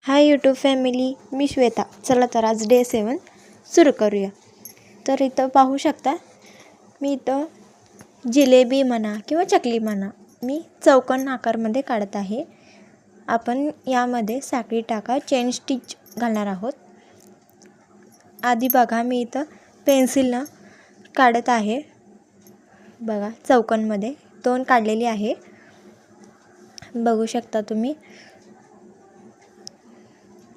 Hi YouTube family, मी श्वेता. चला तर आज डे 7 सुरू करूया. तर इथं पाहू शकता, मी इथं जिलेबी म्हणा किंवा चकली म्हणा, मी चौकोन आकारमध्ये काढत आहे. आपण यामध्ये साखळी टाका चेन स्टिच घालणार आहोत. आधी बघा, मी इथं पेन्सिलनं काढत आहे. बघा, चौकोनमध्ये 2 काढलेली आहे. बघू शकता तुम्ही.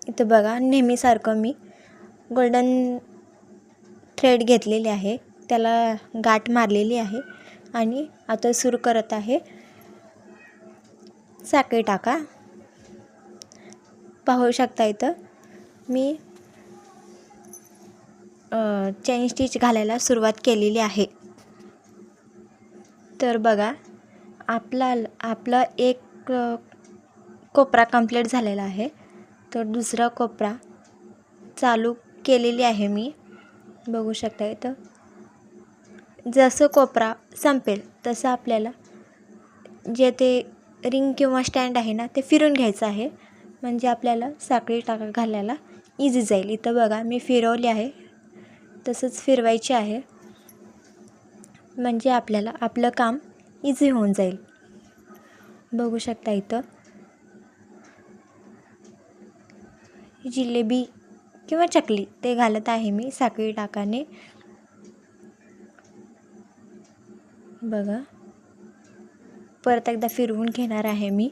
इथं बघा, नेहमीसारखं मी गोल्डन थ्रेड घेतलेली आहे, त्याला गाठ मारलेली आहे आणि आता सुरू करत आहे साखळी टाका. पाहू शकता इथं मी चेन स्टिच घालायला सुरुवात केलेली आहे. तर बघा, आपला एक कोपरा कंप्लीट झालेला आहे. तर दुसरा कोपरा चालू केलेली आहे मी. बघू शकता इथं. जसं कोपरा संपेल तसं आपल्याला जे ते रिंग किंवा स्टँड आहे ना, ते फिरून घ्यायचं आहे, म्हणजे आपल्याला साखळी टाका घालायला इझी जाईल. इथं बघा, मी फिरवली आहे, तसंच फिरवायची आहे, म्हणजे आपल्याला आपलं काम इझी होऊन जाईल. बघू शकता इथं जिलेबी किंवा चकली ते घालत आहे मी साखळी टाकाने. बघा, परत एकदा फिरवून घेणार आहे मी.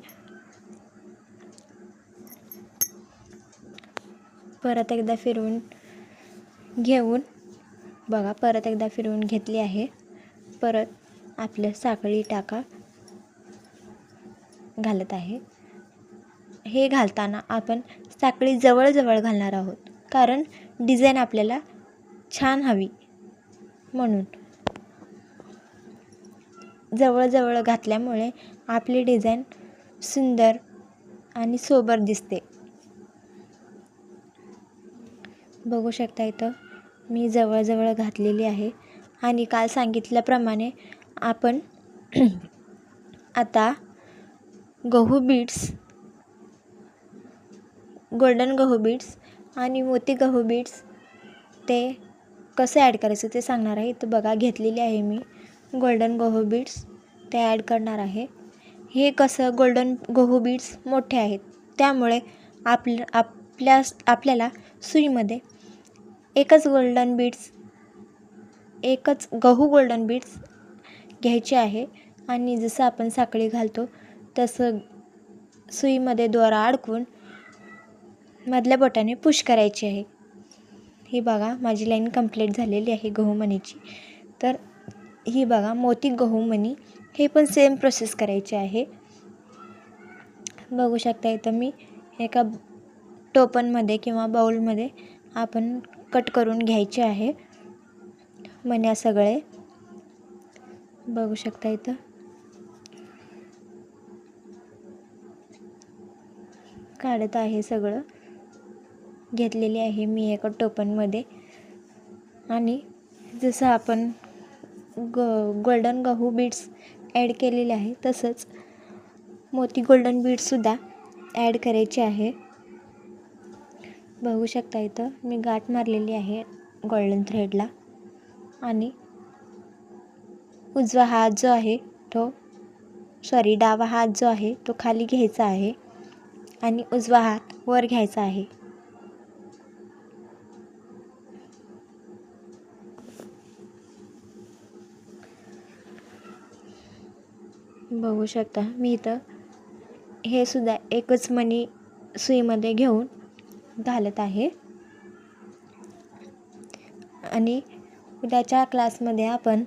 परत एकदा फिरवून घेऊन बघा, परत एकदा फिरवून घेतली आहे. परत आपलं साखळी टाका घालत आहे. हे घालताना आपण साखळी जवळ घालणार आहोत, कारण डिझाईन आपल्याला छान हवी म्हणून. जवळ घातल्यामुळे आपली डिझाईन सुंदर आणि सोबर दिसते. बघू शकता इथं मी जवळ घातलेली आहे. आणि काल सांगितल्याप्रमाणे आपण आता गहू बीड्स, गोल्डन गहू बीड्स आणि मोती गहू बीड्स ते कसं ॲड करायचं ते सांगणार आहे. इथं बघा, घेतलेली आहे मी गोल्डन गहू बीड्स, ते ॲड करणार आहे. हे कसं, गोल्डन गहू बीड्स मोठे आहेत, त्यामुळे आपल्याला सुईमध्ये एकच गहू गोल्डन बीड्स घ्यायचे आहे. आणि जसं आपण साखळी घालतो तसं सुईमध्ये दोरा अडकवून मधल्या बोटाने पुश करायची आहे. ही बघा, माझी लाईन कंप्लीट झालेली आहे गहू मणीची. तर ही बघा, मोती गहू मणी, हे पण सेम प्रोसेस करायची आहे. बघू शकता इथं मी एका टोपनमध्ये किंवा बाउलमध्ये आपण कट करून घ्यायचे आहे मण्या सगळे. बघू शकता इथं काढत आहे, सगळं घेतलेले आहे मी एका टोपनमध्ये. आणि जसं आपण गोल्डन गहू बीड्स ॲड केलेले आहे, तसंच मोती गोल्डन बीड्ससुद्धा ॲड करायचे आहे. बघू शकता इथं मी गाठ मारलेली आहे गोल्डन थ्रेडला. आणि उजवा हात जो आहे डावा हात जो आहे तो खाली घ्यायचा आहे आणि उजवा हात वर घ्यायचा आहे. बघू शकता मी इथं हे सुद्धा एकच मणी सुईमध्ये घेऊन घालत आहे. आणि उद्याच्या क्लासमध्ये आपण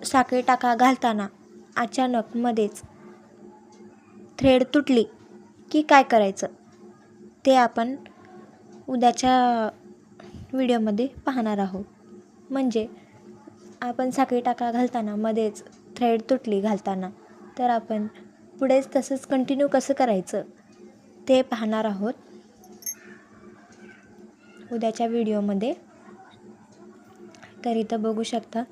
साखळी टाका घालताना अचानक मध्येच थ्रेड तुटली की काय करायचं ते आपण उद्याच्या व्हिडिओमध्ये पाहणार आहोत. म्हणजे आपण साखळी टाका घालताना मध्येच थ्रेड तुटली घालताना, तर आपण पुढेच तसंच कंटिन्यू कसं करायचं ते पाहणार आहोत उद्याच्या व्हिडिओमध्ये. तर इथं बघू शकता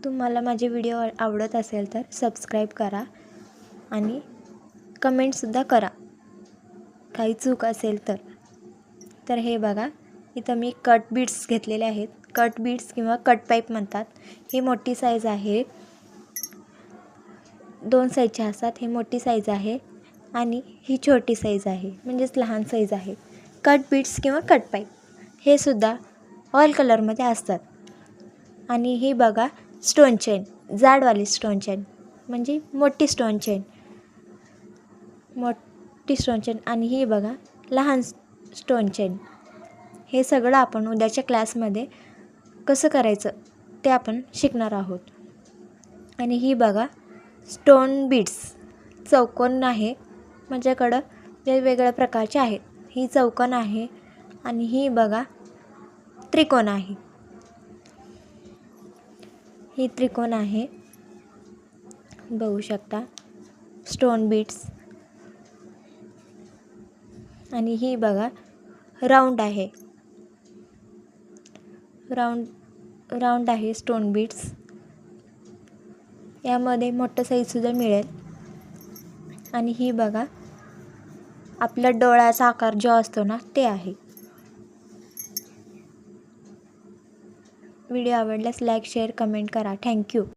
तुम्हाला माझे व्हिडिओ आवडत असेल तर सबस्क्राईब करा आणि कमेंटसुद्धा करा काही चूक असेल तर हे बघा इथं मी कट बीड्स घेतलेले आहेत. कट बीड्स किंवा कट पाईप म्हणतात. ही मोठी साईज आहे, 2 साईजचे असतात. ही मोठी साईज आहे आणि ही छोटी साईज आहे, म्हणजेच लहान साईज आहे. कट बीड्स किंवा कट पाईप हे सुद्धा ऑल कलरमध्ये असतात. आणि ही बघा स्टोन चेन, जाडवाली स्टोन चेन म्हणजे मोठी स्टोन चेन, आणि ही बघा लहान स्टोन चेन. हे सगळं आपण उद्याच्या क्लासमध्ये कसं करायचं ते आपण शिकणार आहोत. आणि ही बघा स्टोन बीड्स, चौकोन आहे, माझ्याकडं वेगवेगळ्या प्रकारचे आहेत. ही चौकोन आहे आणि ही बघा त्रिकोण आहे. ही त्रिकोण आहे, बघू शकता स्टोन बीड्स. आणि ही बघा राऊंड आहे, राऊंड आहे स्टोन बीड्स. यामध्ये मोठं साईजसुद्धा मिळेल. आणि ही बघा आपला डोळ्याचा आकार जो असतो ना ते आहे. व्हिडिओ आवडल्यास लाईक शेअर कमेंट करा. थँक्यू.